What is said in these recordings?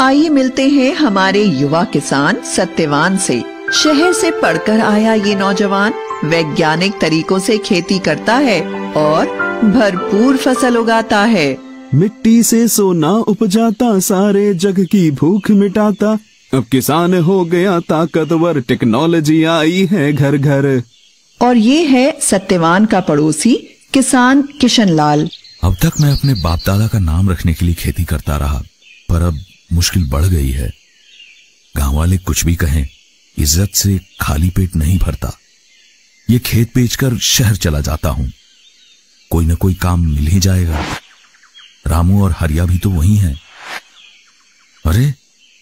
आइए मिलते हैं हमारे युवा किसान सत्यवान से। शहर से पढ़कर आया ये नौजवान वैज्ञानिक तरीकों से खेती करता है और भरपूर फसल उगाता है। मिट्टी से सोना उपजाता, सारे जग की भूख मिटाता। अब किसान हो गया ताकतवर, टेक्नोलॉजी आई है घर घर। और ये है सत्यवान का पड़ोसी किसान किशन लाल। अब तक मैं अपने बाप दादा का नाम रखने के लिए खेती करता रहा, पर अब मुश्किल बढ़ गई है। गांव वाले कुछ भी कहें, इज्जत से खाली पेट नहीं भरता। ये खेत बेचकर शहर चला जाता हूं, कोई न कोई काम मिल ही जाएगा। रामू और हरिया भी तो वही हैं। अरे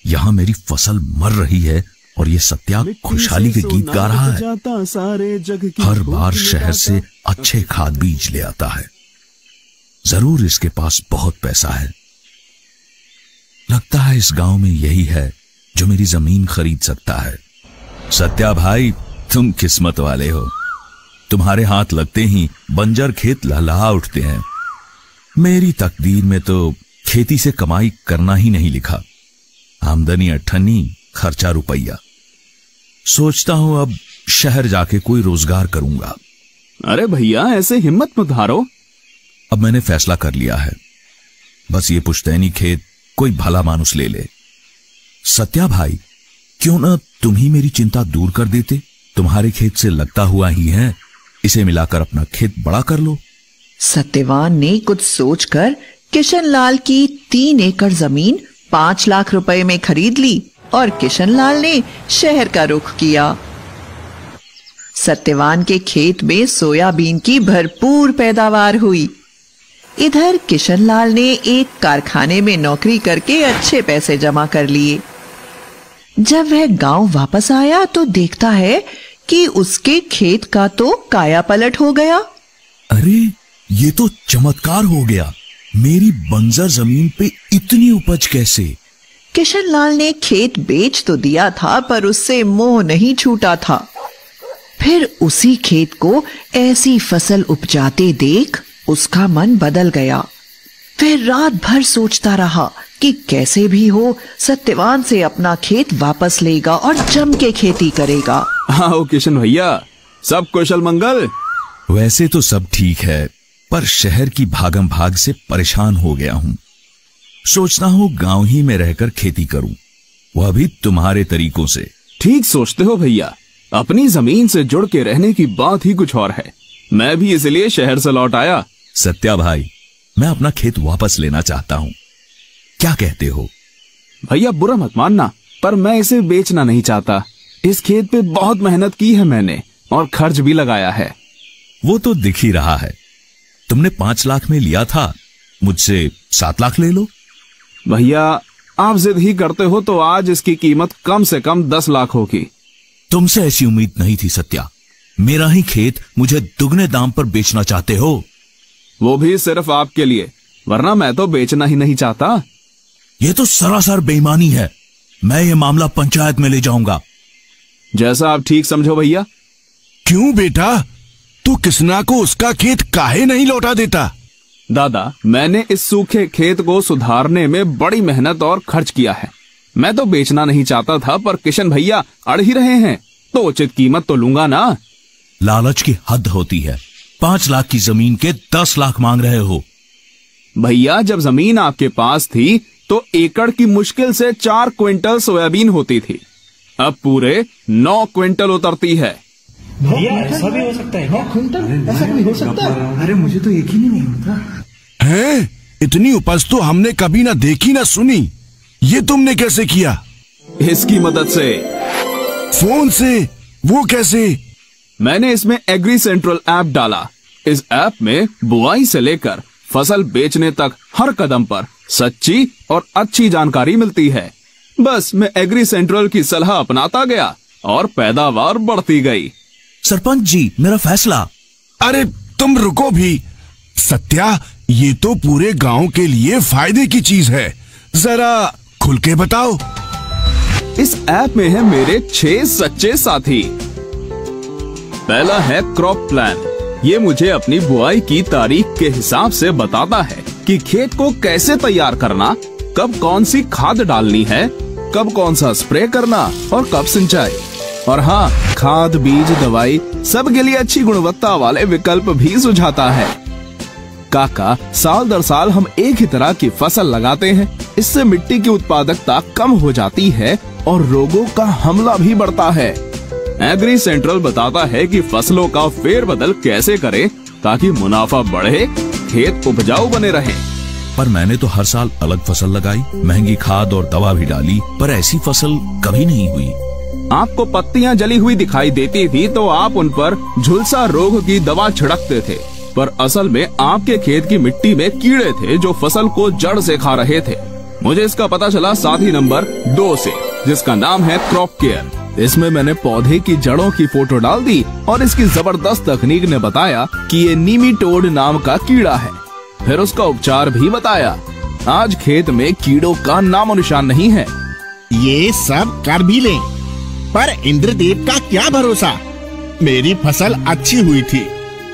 यहां मेरी फसल मर रही है और ये सत्या खुशहाली के गीत गा रहा है। हर बार शहर से अच्छे खाद बीज ले आता है। जरूर इसके पास बहुत पैसा है। लगता है इस गांव में यही है जो मेरी जमीन खरीद सकता है। सत्या भाई, तुम किस्मत वाले हो। तुम्हारे हाथ लगते ही बंजर खेत लहलहा उठते हैं। मेरी तकदीर में तो खेती से कमाई करना ही नहीं लिखा। आमदनी अठन्नी, खर्चा रुपया। सोचता हूं अब शहर जाके कोई रोजगार करूंगा। अरे भैया, ऐसे हिम्मत मत हारो। अब मैंने फैसला कर लिया है, बस ये पुश्तैनी खेत कोई भला मानुस ले ले। सत्या भाई, क्यों ना तुम ही मेरी चिंता दूर कर देते। तुम्हारे खेत से लगता हुआ ही है, इसे मिलाकर अपना खेत बड़ा कर लो। सत्यवान ने कुछ सोचकर किशन लाल की 3 एकड़ जमीन 5 लाख रुपए में खरीद ली और किशन लाल ने शहर का रुख किया। सत्यवान के खेत में सोयाबीन की भरपूर पैदावार हुई। इधर किशन लाल ने एक कारखाने में नौकरी करके अच्छे पैसे जमा कर लिए। जब वह गांव वापस आया तो देखता है कि उसके खेत का तो काया पलट हो गया। अरे ये तो चमत्कार हो गया। मेरी बंजर जमीन पे इतनी उपज कैसे? किशन लाल ने खेत बेच तो दिया था, पर उससे मोह नहीं छूटा था। फिर उसी खेत को ऐसी फसल उपजाते देख उसका मन बदल गया। फिर रात भर सोचता रहा कि कैसे भी हो सत्यवान से अपना खेत वापस लेगा और जम के खेती करेगा। आओ किशन भैया, सब कुशल मंगल। वैसे तो सब ठीक है, पर शहर की भागम भाग से परेशान हो गया हूं। सोचता हूं गांव ही में रहकर खेती करूं, वह भी तुम्हारे तरीकों से। ठीक सोचते हो भैया, अपनी जमीन से जुड़ के रहने की बात ही कुछ और है। मैं भी इसलिए शहर से लौट आया। सत्या भाई, मैं अपना खेत वापस लेना चाहता हूं, क्या कहते हो? भैया बुरा मत मानना, पर मैं इसे बेचना नहीं चाहता। इस खेत पे बहुत मेहनत की है मैंने और खर्च भी लगाया है। वो तो दिख ही रहा है। तुमने 5 लाख में लिया था, मुझसे 7 लाख ले लो। भैया आप जिद ही करते हो तो आज इसकी कीमत कम से कम 10 लाख होगी। तुमसे ऐसी उम्मीद नहीं थी सत्या। मेरा ही खेत मुझे दुगने दाम पर बेचना चाहते हो? वो भी सिर्फ आपके लिए, वरना मैं तो बेचना ही नहीं चाहता। ये तो सरासर बेईमानी है। मैं ये मामला पंचायत में ले जाऊंगा। जैसा आप ठीक समझो भैया। क्यों बेटा, तू किसना को उसका खेत काहे नहीं लौटा देता? दादा, मैंने इस सूखे खेत को सुधारने में बड़ी मेहनत और खर्च किया है। मैं तो बेचना नहीं चाहता था, पर किशन भैया अड़ ही रहे हैं, तो उचित कीमत तो लूंगा ना। लालच की हद होती है। 5 लाख की जमीन के 10 लाख मांग रहे हो। भैया जब जमीन आपके पास थी तो एकड़ की मुश्किल से 4 क्विंटल सोयाबीन होती थी, अब पूरे 9 क्विंटल उतरती है। भैया ऐसा भी हो सकता है? 9 क्विंटल ऐसा भी हो सकता है? अरे मुझे तो यकीन ही नहीं होता है। इतनी उपज तो हमने कभी ना देखी ना सुनी। ये तुमने कैसे किया? इसकी मदद से। फोन से? वो कैसे? मैंने इसमें एग्री सेंट्रल ऐप डाला। इस ऐप में बुआई से लेकर फसल बेचने तक हर कदम पर सच्ची और अच्छी जानकारी मिलती है। बस मैं एग्री सेंट्रल की सलाह अपनाता गया और पैदावार बढ़ती गई। सरपंच जी, मेरा फैसला। अरे तुम रुको भी। सत्या, ये तो पूरे गांव के लिए फायदे की चीज है, जरा खुल के बताओ। इस ऐप में है मेरे 6 सच्चे साथी। पहला है क्रॉप प्लान। ये मुझे अपनी बुआई की तारीख के हिसाब से बताता है कि खेत को कैसे तैयार करना कब कौन सी खाद डालनी है, कब कौन सा स्प्रे करना और कब सिंचाई। और हाँ, खाद, बीज, दवाई सब के लिए अच्छी गुणवत्ता वाले विकल्प भी सुझाता है। काका, साल दर साल हम एक ही तरह की फसल लगाते हैं। इससे मिट्टी की उत्पादकता कम हो जाती है और रोगों का हमला भी बढ़ता है। एग्री सेंट्रल बताता है कि फसलों का फेरबदल कैसे करें ताकि मुनाफा बढ़े, खेत उपजाऊ बने रहें। पर मैंने तो हर साल अलग फसल लगाई, महंगी खाद और दवा भी डाली, पर ऐसी फसल कभी नहीं हुई। आपको पत्तियां जली हुई दिखाई देती थी तो आप उन पर झुलसा रोग की दवा छिड़कते थे, पर असल में आपके खेत की मिट्टी में कीड़े थे जो फसल को जड़ से खा रहे थे। मुझे इसका पता चला साथी नंबर 2 से, जिसका नाम है क्रॉप केयर। इसमें मैंने पौधे की जड़ों की फोटो डाल दी और इसकी जबरदस्त तकनीक ने बताया कि ये नीमीटोड नाम का कीड़ा है। फिर उसका उपचार भी बताया। आज खेत में कीड़ों का नामो निशान नहीं है। ये सब कर भी लें, पर इंद्रदेव का क्या भरोसा। मेरी फसल अच्छी हुई थी,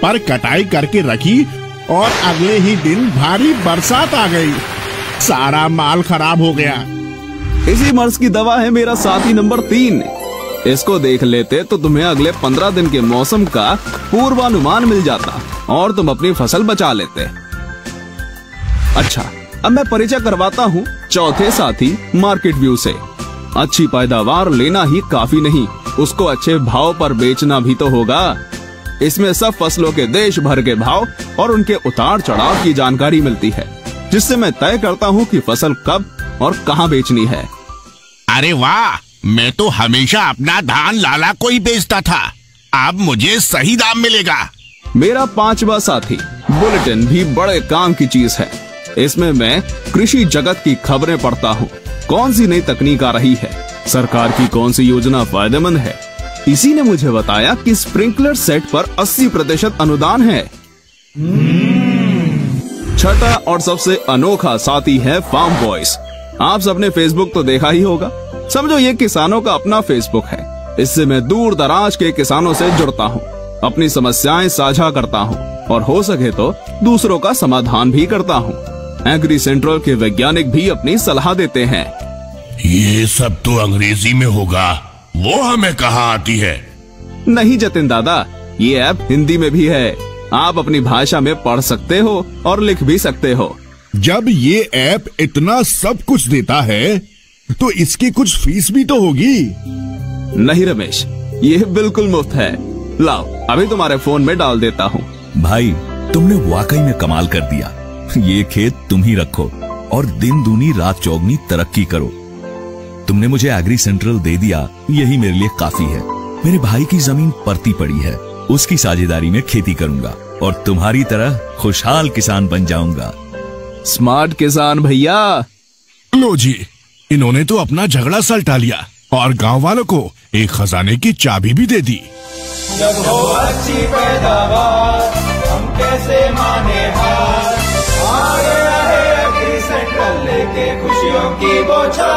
पर कटाई करके रखी और अगले ही दिन भारी बरसात आ गई, सारा माल खराब हो गया। इसी मर्ज की दवा है मेरा साथी नंबर 3। इसको देख लेते तो तुम्हें अगले 15 दिन के मौसम का पूर्वानुमान मिल जाता और तुम अपनी फसल बचा लेते। अच्छा, अब मैं परिचय करवाता हूँ चौथे साथी मार्केट व्यू से। अच्छी पैदावार लेना ही काफी नहीं, उसको अच्छे भाव पर बेचना भी तो होगा। इसमें सब फसलों के देश भर के भाव और उनके उतार चढ़ाव की जानकारी मिलती है, जिससे मैं तय करता हूँ कि फसल कब और कहाँ बेचनी है। अरे वाह, मैं तो हमेशा अपना धान लाला को ही बेचता था, अब मुझे सही दाम मिलेगा। मेरा 5वां साथी बुलेटिन भी बड़े काम की चीज है। इसमें मैं कृषि जगत की खबरें पढ़ता हूँ। कौन सी नई तकनीक आ रही है, सरकार की कौन सी योजना फायदेमंद है। इसी ने मुझे बताया कि स्प्रिंकलर सेट पर 80% अनुदान है। छठा और सबसे अनोखा साथी है फार्म वॉइस। आप सबने फेसबुक तो देखा ही होगा। समझो ये किसानों का अपना फेसबुक है। इससे मैं दूर दराज के किसानों से जुड़ता हूँ, अपनी समस्याएं साझा करता हूँ और हो सके तो दूसरों का समाधान भी करता हूँ। एग्री सेंट्रल के वैज्ञानिक भी अपनी सलाह देते हैं। ये सब तो अंग्रेजी में होगा, वो हमें कहाँ आती है। नहीं जतिन दादा, ये ऐप हिंदी में भी है। आप अपनी भाषा में पढ़ सकते हो और लिख भी सकते हो। जब ये ऐप इतना सब कुछ देता है तो इसकी कुछ फीस भी तो होगी। नहीं रमेश, ये बिल्कुल मुफ्त है। लाओ, अभी तुम्हारे फोन में डाल देता हूँ। भाई, तुमने वाकई में कमाल कर दिया। ये खेत तुम ही रखो और दिन दूनी रात चौगनी तरक्की करो। तुमने मुझे एग्री सेंट्रल दे दिया, यही मेरे लिए काफी है। मेरे भाई की जमीन परती पड़ी है, उसकी साझेदारी में खेती करूंगा और तुम्हारी तरह खुशहाल किसान बन जाऊंगा। स्मार्ट किसान भैया। लो जी, इन्होंने तो अपना झगड़ा सलटा लिया और गांव वालों को एक खजाने की चाबी भी दे दी। जब हो अच्छी पैदावार हम कैसे माने हार, आ गया है एग्री सेंट्रल लेके खुशियों की बौछार।